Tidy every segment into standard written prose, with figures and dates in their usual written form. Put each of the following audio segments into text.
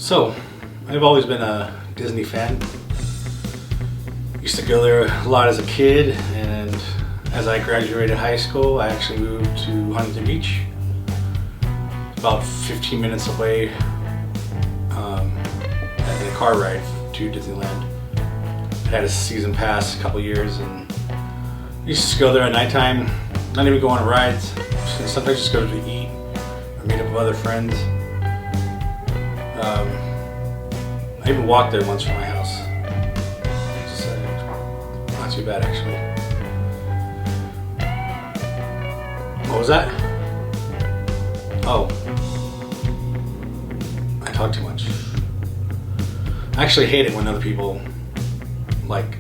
So, I've always been a Disney fan. Used to go there a lot as a kid, and as I graduated high school, I actually moved to Huntington Beach. About 15 minutes away, in a car ride to Disneyland. I had a season pass a couple years, and used to go there at nighttime, not even go on rides. Sometimes just go to eat or meet up with other friends. I even walked there once from my house. Not too bad, actually. What was that? Oh. I talk too much. I actually hate it when other people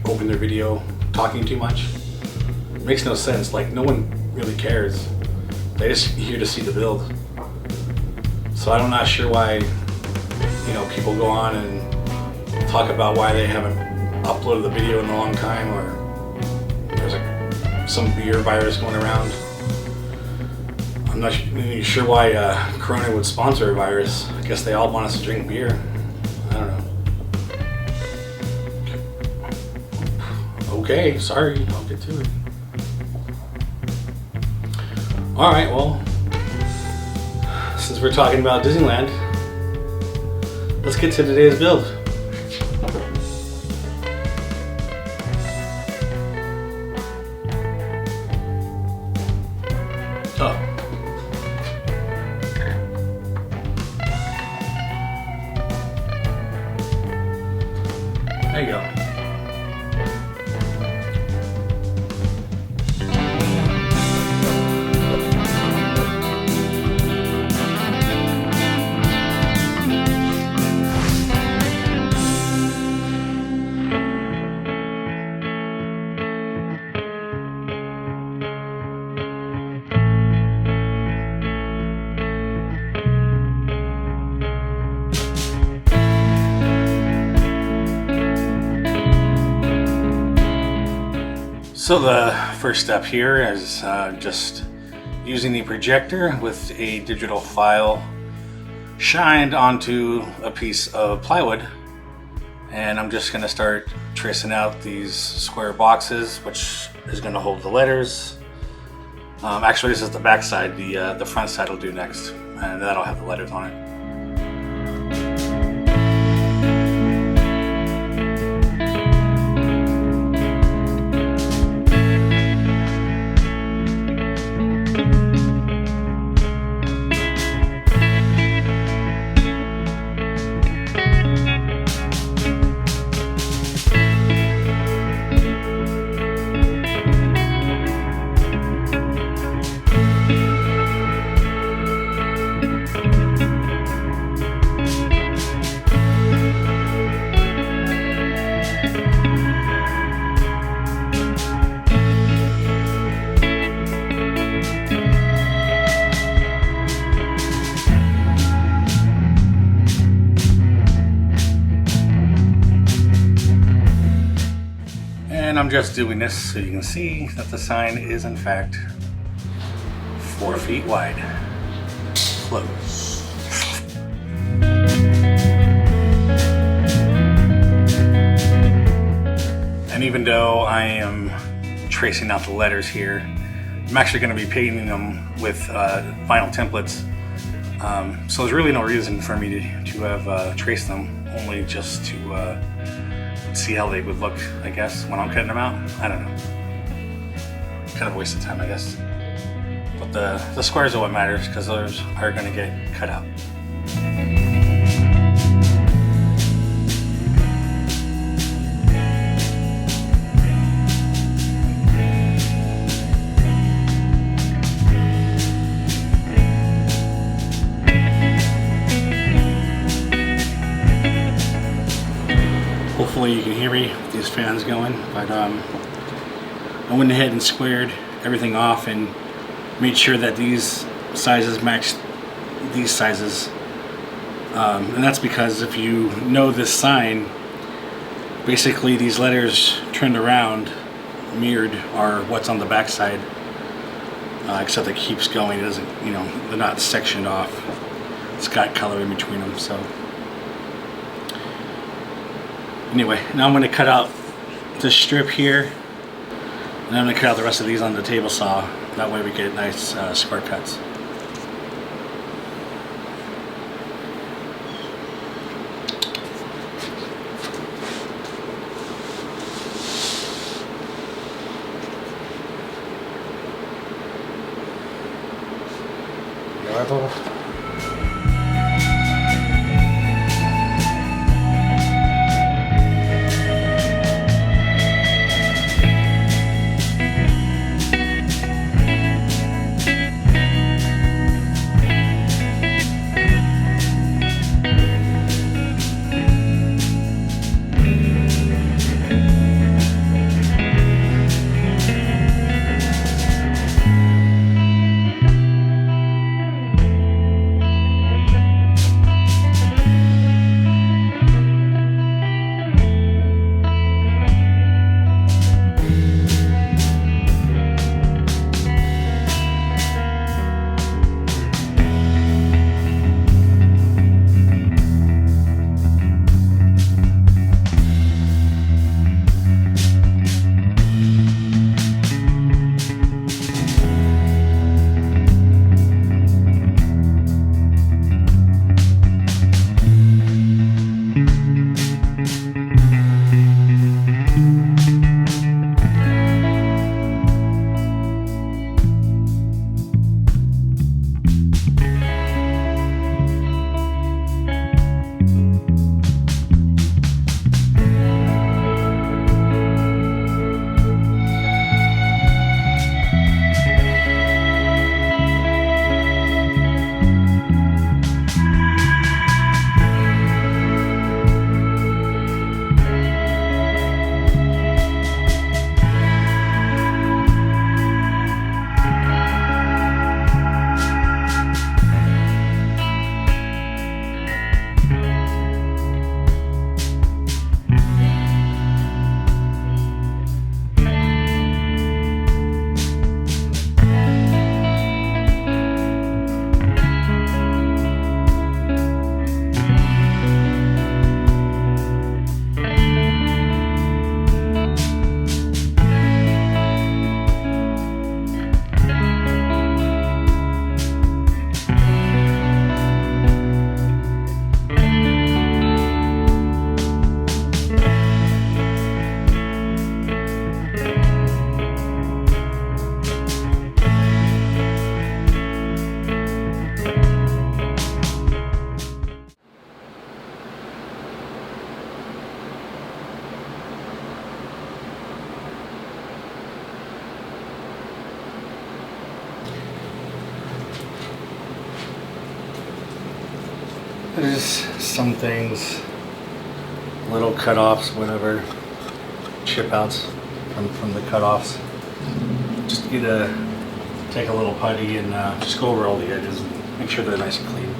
open their video talking too much. It makes no sense. No one really cares. They just here to see the build. So I'm not sure why people go on and talk about why they haven't uploaded the video in a long time, or there's some beer virus going around. I'm not really sure why Corona would sponsor a virus. I guess they all want us to drink beer. I don't know. Okay, sorry, I'll get to it. Alright, well, since we're talking about Disneyland, let's get to today's build. Oh. There you go. So the first step here is just using the projector with a digital file shined onto a piece of plywood, and I'm just going to start tracing out these square boxes, which is going to hold the letters. Actually, this is the back side. The front side will do next, and that'll have the letters on it. And I'm just doing this so you can see that the sign is in fact 4 feet wide. Close. And even though I am tracing out the letters here, I'm actually going to be painting them with vinyl templates. So there's really no reason for me to have traced them, only just to see how they would look, I guess, when I'm cutting them out. I don't know. Kind of a waste of time, I guess. But the squares are what matters, because those are going to get cut out. Hopefully you can hear me with these fans going, but I went ahead and squared everything off and made sure that these sizes match these sizes, and that's because if you know this sign, basically these letters turned around, mirrored, are what's on the back side, except it keeps going. It doesn't, they're not sectioned off. It's got color in between them, so Anyway, now I'm going to cut out this strip here, and I'm going to cut out the rest of these on the table saw. That way we get nice square cuts. There's some things, little cut-offs, whatever, chip-outs from the cut-offs. Just get take a little putty and just go over all the edges and make sure they're nice and clean.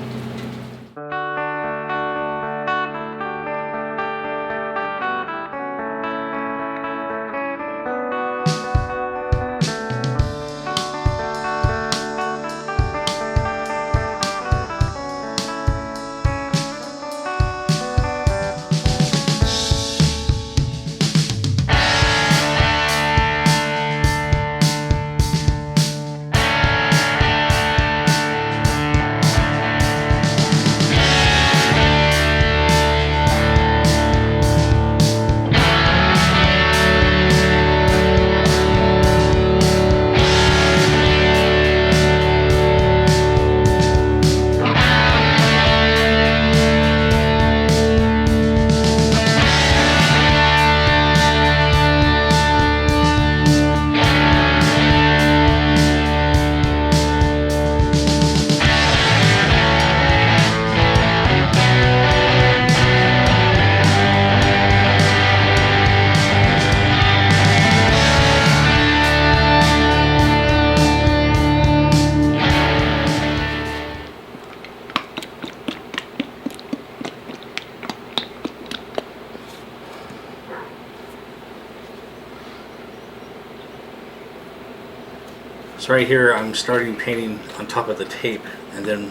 So right here I'm starting painting on top of the tape and then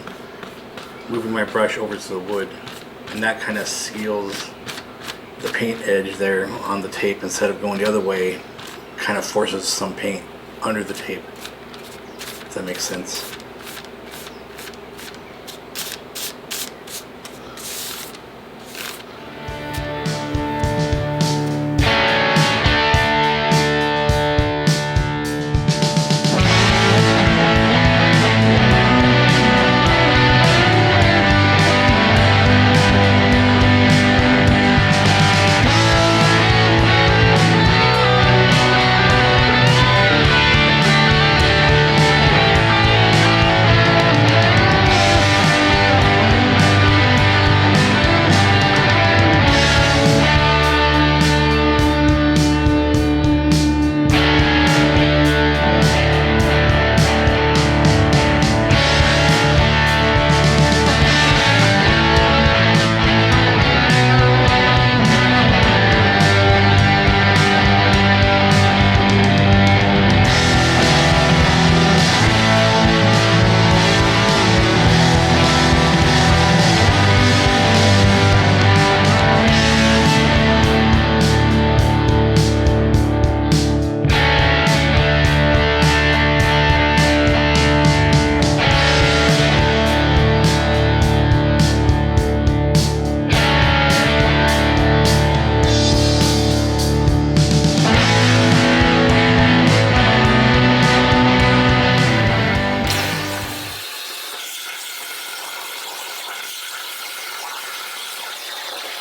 moving my brush over to the wood, and that kind of seals the paint edge there on the tape instead of going the other way kind of forces some paint under the tape, if that makes sense.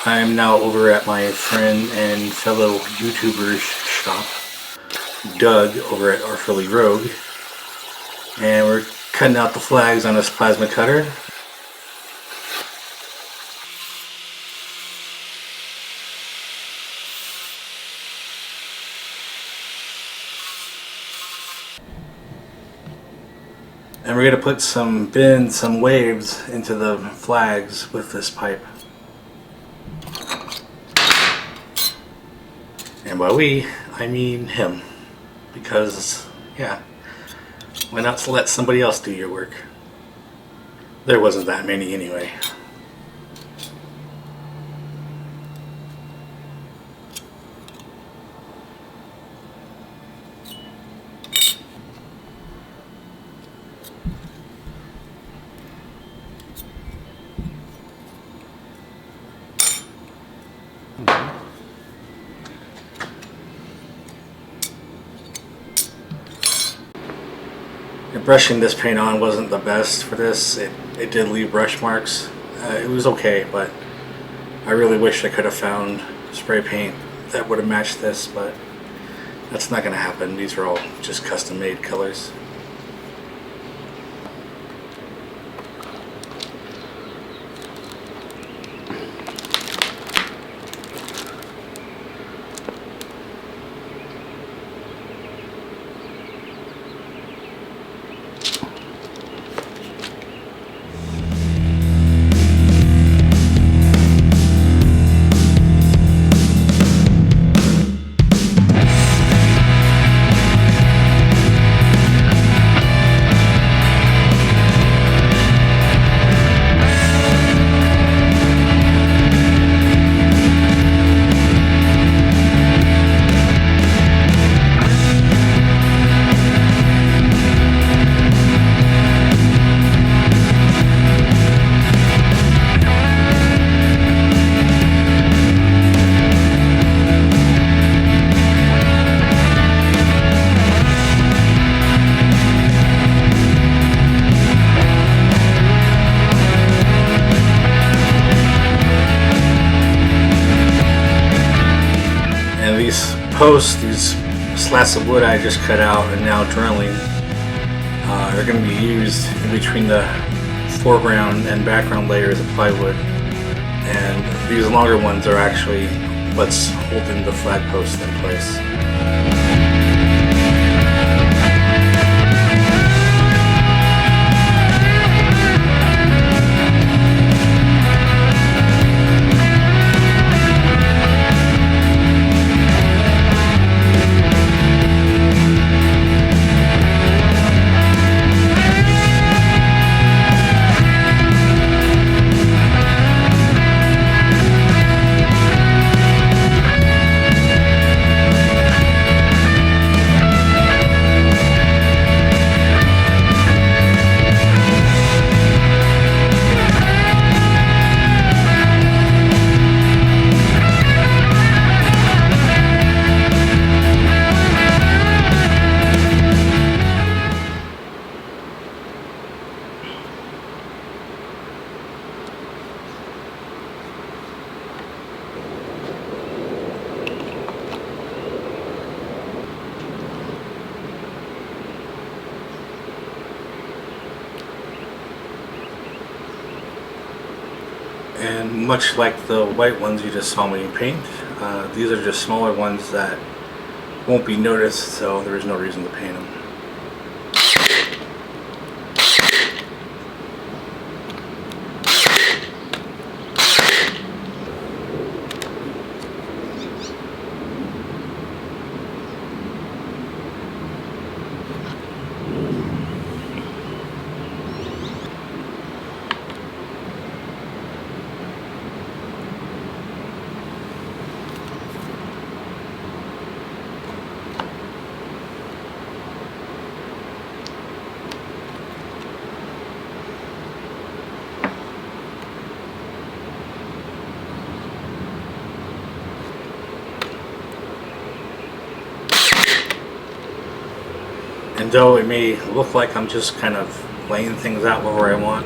I'm now over at my friend and fellow YouTuber's shop, Doug, over at Philly Rogue, and we're cutting out the flags on this plasma cutter. And we're going to put some bends, some waves into the flags with this pipe. And by we, I mean him. Because, yeah, why not let somebody else do your work? There wasn't that many anyway. Brushing this paint on wasn't the best for this. It did leave brush marks. It was okay, but I really wish I could have found spray paint that would have matched this, but that's not going to happen. These are all just custom made colors. These slats of wood I just cut out and now drilling are going to be used in between the foreground and background layers of plywood, and these longer ones are actually what's holding the flag posts in place. And much like the white ones you just saw me paint, these are just smaller ones that won't be noticed, so there is no reason to paint them. And though it may look like I'm just kind of laying things out wherever I want,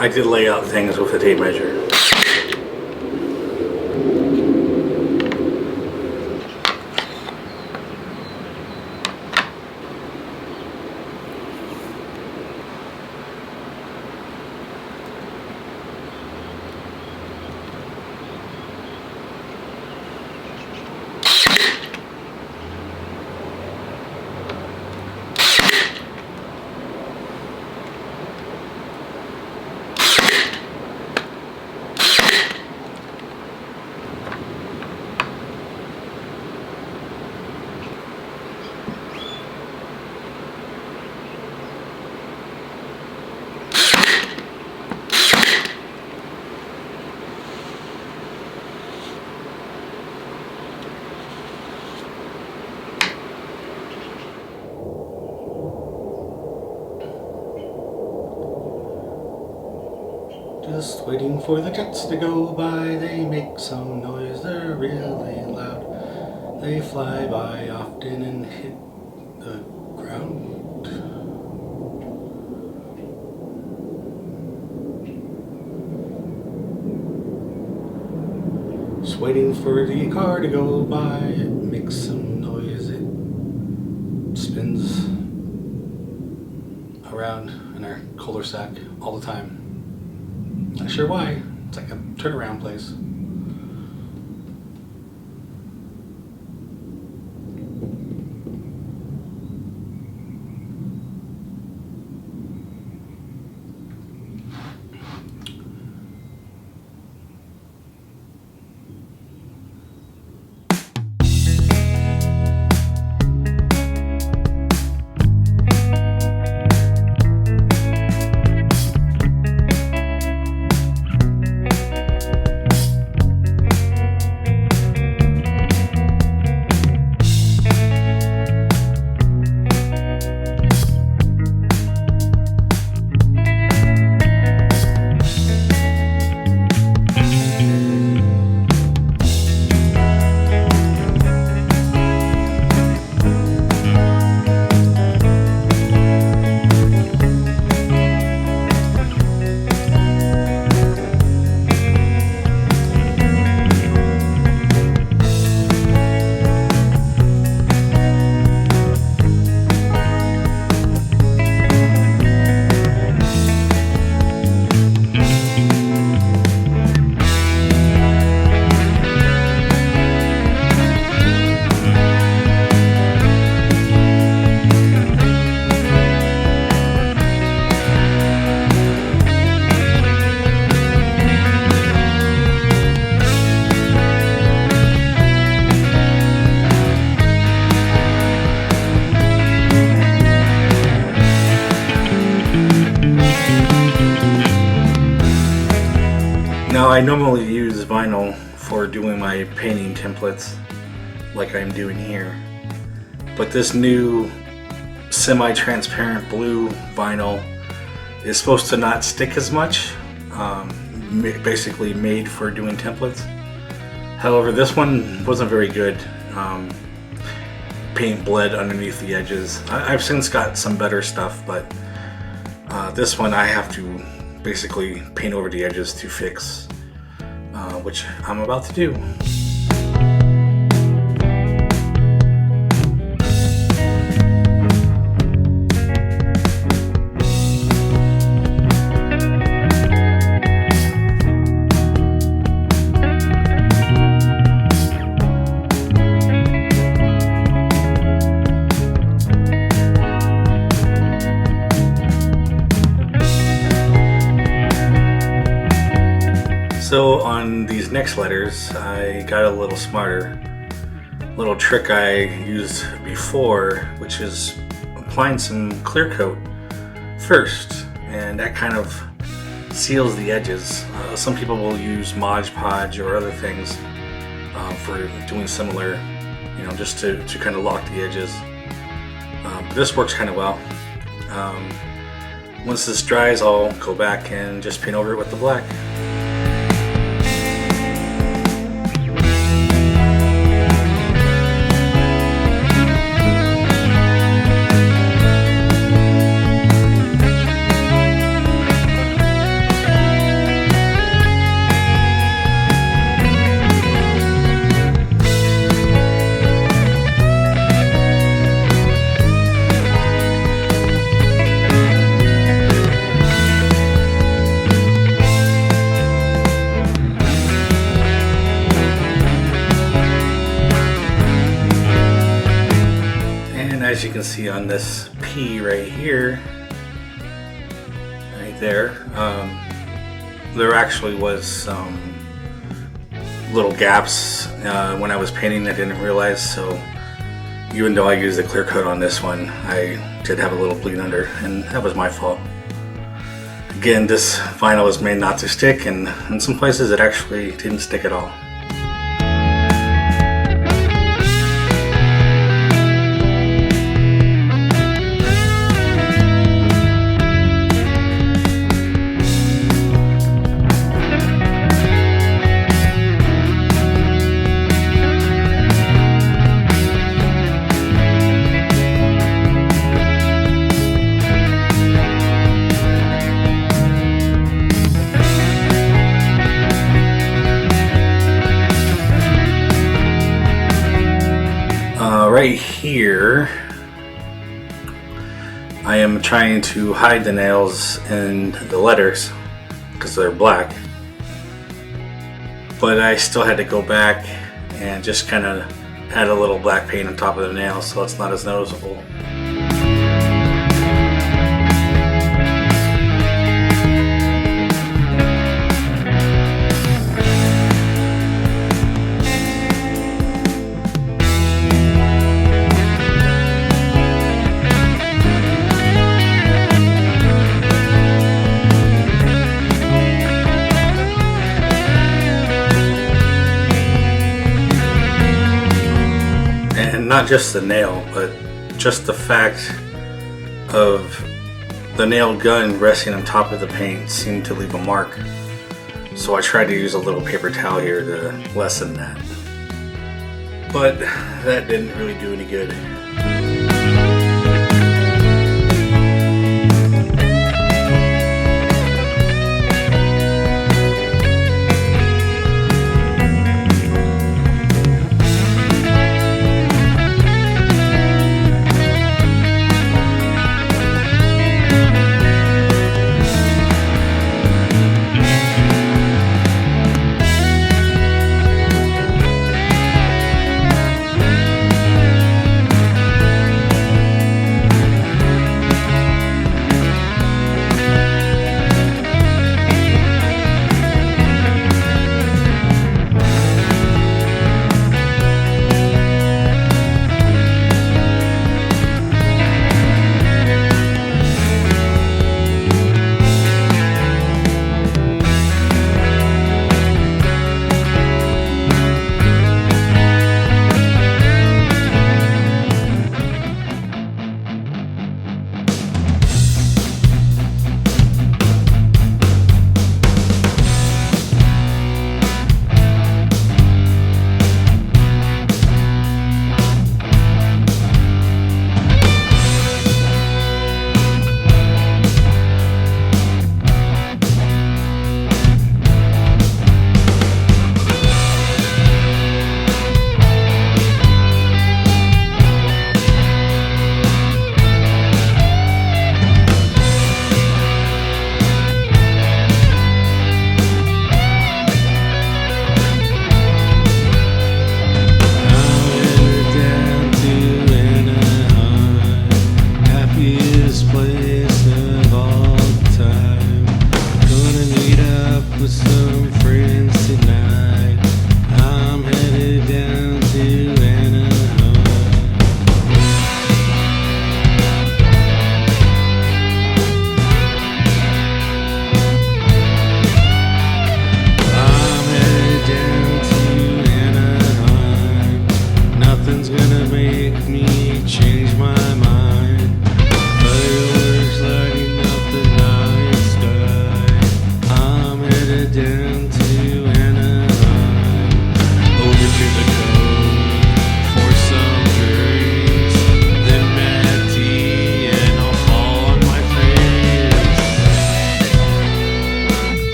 I did lay out things with a tape measure. Just waiting for the jets to go by. They make some noise, they're really loud. They fly by often and hit the ground. Just waiting for the car to go by. It makes some noise, it spins around in our cul-de-sac all the time. Not sure why. It's like a turnaround place. Now I normally use vinyl for doing my painting templates like I'm doing here, but this new semi-transparent blue vinyl is supposed to not stick as much, basically made for doing templates. However, this one wasn't very good. Paint bled underneath the edges. I've since got some better stuff, but this one I have to basically paint over the edges to fix, which I'm about to do. So on these next letters, I got a little smarter. A little trick I used before, which is applying some clear coat first, and that kind of seals the edges. Some people will use Mod Podge or other things for doing similar, just to kind of lock the edges. But this works kind of well. Once this dries, I'll go back and just paint over it with the black. As you can see on this P right here, right there, there actually was some little gaps when I was painting I didn't realize, so even though I used the clear coat on this one, I did have a little bleed under, and that was my fault. Again, this vinyl was made not to stick, and in some places it actually didn't stick at all. Right here, I am trying to hide the nails and the letters because they're black, but I still had to go back and just kind of add a little black paint on top of the nails so it's not as noticeable. Not just the nail, but just the fact of the nail gun resting on top of the paint seemed to leave a mark. So I tried to use a little paper towel here to lessen that. But that didn't really do any good.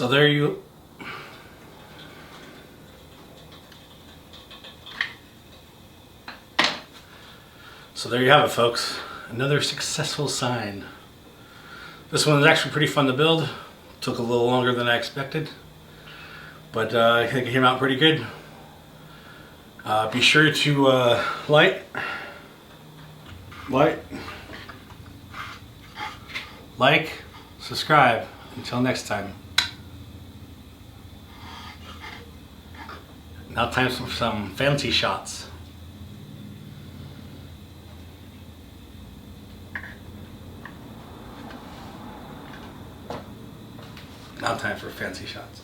So there you have it, folks. Another successful sign. This one is actually pretty fun to build. Took a little longer than I expected, but I think it came out pretty good. Be sure to like, subscribe. Until next time. Now time for some fancy shots. Now time for fancy shots.